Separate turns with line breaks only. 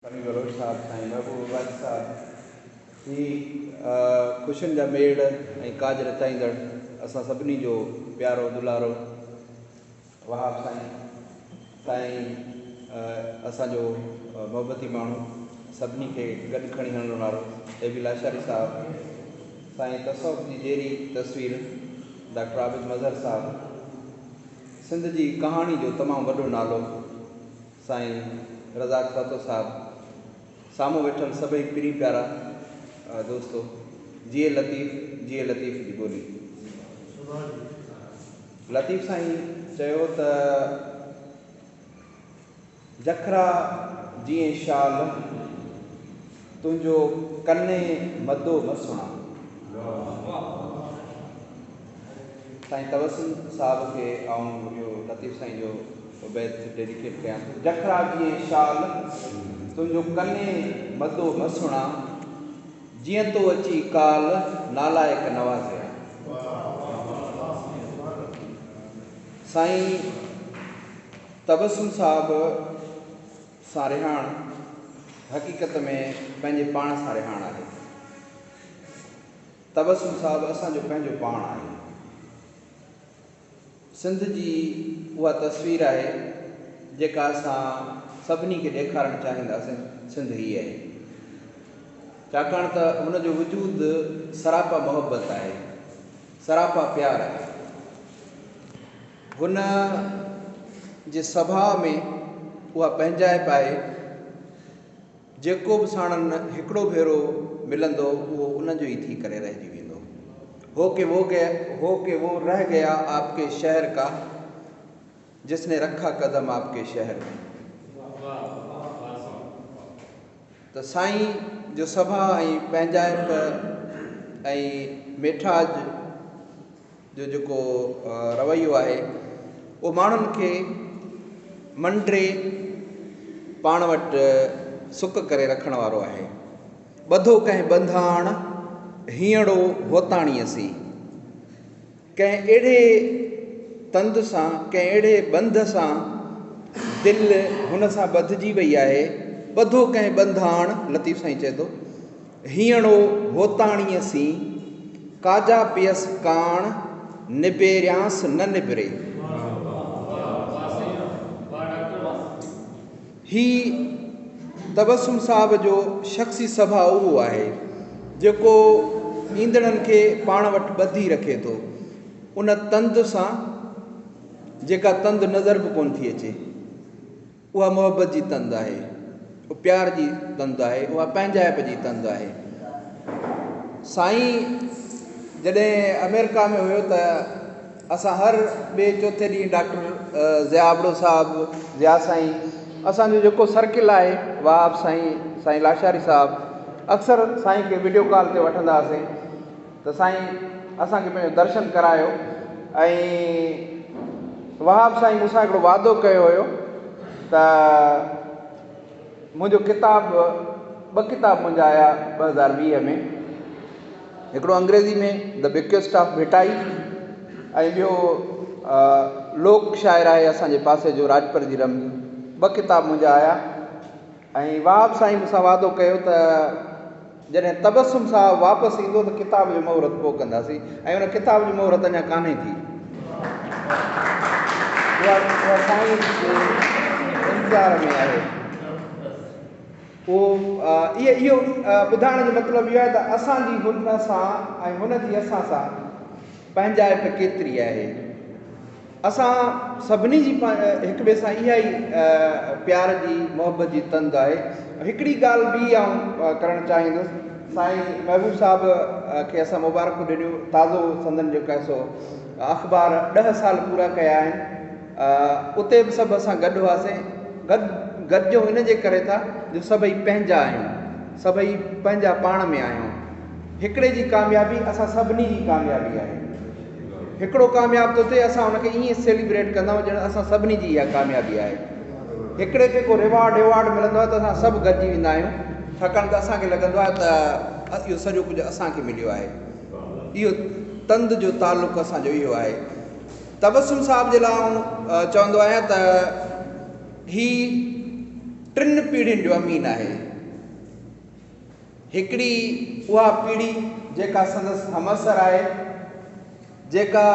पनी बलोच साहब, साईं महबूब वाज साहब ही ख़ुशियुनि जा मेड़ ऐं काज रचाईंदड़ असां सभिनी जो प्यारो दुलारो वहाब साईं असांजो मोहबती माण्हू सभिनी खे गॾु खणी हलण वारो एबी लाशारी साहब, साईं तसौफ़ जी जहिड़ी तस्वीर डॉक्टर आबिद मज़हर साहब, सिंध जी कहाणी जो तमामु वॾो नालो साईं रज़ाक फ़तो साहब, साम्हूं वेठल सभई पिरी प्यारा दोस्तो, जिए लतीफ़ जी ॿोली। लतीफ़ साईं चयो त जखरा जीअं शाल तुंहिंजो कन्ने मदो मसुणा। साईं तबस्सुम साहब खे इहो लतीफ़ साईं जो बैत डेडिकेट कयां। जखरा जीअं शाल तुंहिंजो कन्ने मदो मसुणा, जीअं तो अची काल नालायक नवाज़िया। साईं तबस्सुम साहब सां रिहाण हक़ीक़त में पंहिंजे पाण सां रिहाण आहे। तबस्सुम साहब असांजो पंहिंजो पाण आहे। सिंध जी उहा तस्वीर आहे जेका असां सभिनी खे ॾेखारणु चाहींदासीं। सिंध ही आहे छाकाणि त हुनजो वजूद सरापा मोहबत आहे, सरापा प्यार आहे। हुन जे स्वभाव में उहा पंहिंजाइप आहे। जेको बि साणनि हिकिड़ो भेरो मिलंदो उहो उनजो ई थी करे रहिजी वेंदो। हो के वो रह गया आपके शहर का, जिसने रखा कदम आपके शहर में। त साईं जो स्वभाव ऐं पंहिंजाइप ऐं मेठाज जो जेको रवैयो आहे उहो माण्हुनि खे मंडरे पाण वटि सुक करे रखण वारो आहे। ॿधो कंहिं बंधाण हीअड़ो होताणीअ सी, कंहिं अहिड़े तंद सां, कंहिं अहिड़े बंध सां दिलि हुन सां ॿधिजी वई आहे। ॿधो कंहिं बंधाण, लतीफ़ साईं चए थो, हीअड़ो होताणीअ सी, काजा पियस काण निबेरियांस न निबरे। ही तबस्सुम साहब जो शख़्सी स्वभाव उहो आहे जेको ईंदड़नि खे पाण वटि ॿधी रखे थो। उन तंद सां जेका तंद नज़र बि कोन थी अचे, उहा मोहबत जी तंद आहे, उहा प्यार जी तंद आहे, उहा पंहिंजाइप जी तंद आहे। साईं जॾहिं अमेरिका में हुयो त असां हर ॿिए चौथे ॾींहुं डॉक्टर ज़ियाबड़ो साहब, ज़िया साईं, असांजो जेको सर्किल आहे, वहाब साईं, साईं लाशारी साहब, अक्सर साईं खे वीडियो कॉल ते वठंदा हुआसीं। त साईं असांखे पंहिंजो दर्शन करायो ऐं वहाब साईं मूंसां हिकिड़ो वाइदो कयो हुयो त मुंहिंजो ॿ किताब मुंहिंजा आया 2020 में। हिकिड़ो अंग्रेज़ी में द बिकेस्ट ऑफ भिटाई ऐं ॿियो लोक शाइर आहे असांजे पासे जो राजपर जी रम। 2 किताब मुंहिंजा आया ऐं वहाब साईं मूंसां वाइदो कयो त जॾहिं तबस्सुम साहब वापसि ईंदो त किताब जो मुहूर्त पोइ कंदासीं, ऐं उन किताब जो मुहूर्त अञा कान्हे थी। उहा साईं जे इंतज़ार में आहे। इहो ॿुधाइण जो मतिलबु इहो आहे त असांजी हुन सां ऐं हुन जी असां सां पंहिंजाइप केतिरी आहे। असां सभिनी जी हिक ॿिए सां इहा ई प्यार जी मोहबत जी तंद आहे। हिकिड़ी ॻाल्हि बि आउं करणु चाहींदुसि। साईं महबूब साहब खे असां मुबारकूं ॾिनियूं, ताज़ो संदन जेको आहे सो अख़बार 10 साल पूरा कया आहिनि। उते बि सभु असां गॾु हुआसीं। गॾिजो इन जे करे था जो सभई पंहिंजा आहियूं, सभई पंहिंजा पाण में आहियूं। हिकिड़े जी कामयाबी असां सभिनी जी कामयाबी आहे। हिकिड़ो कामयाबु थो थिए, असां हुनखे ईअं सेलिब्रेट कंदा आहियूं ॼण असां सभिनी जी इहा कामयाबी आहे। हिकिड़े खे को रिवॉर्ड मिलंदो आहे त असां सभु गॾिजी वेंदा आहियूं, छाकाणि त असांखे लॻंदो आहे त इहो सॼो कुझु असांखे मिलियो आहे। इहो तंद जो तालुक़ु असांजो इहो आहे। तबस्सुम साहब जे लाइ चवंदो आहियां त ही टिनि पीढ़ियुनि जो अमीन आहे। हिकिड़ी उहा पीढ़ी जेका संदसि हमअसर आहे, जेका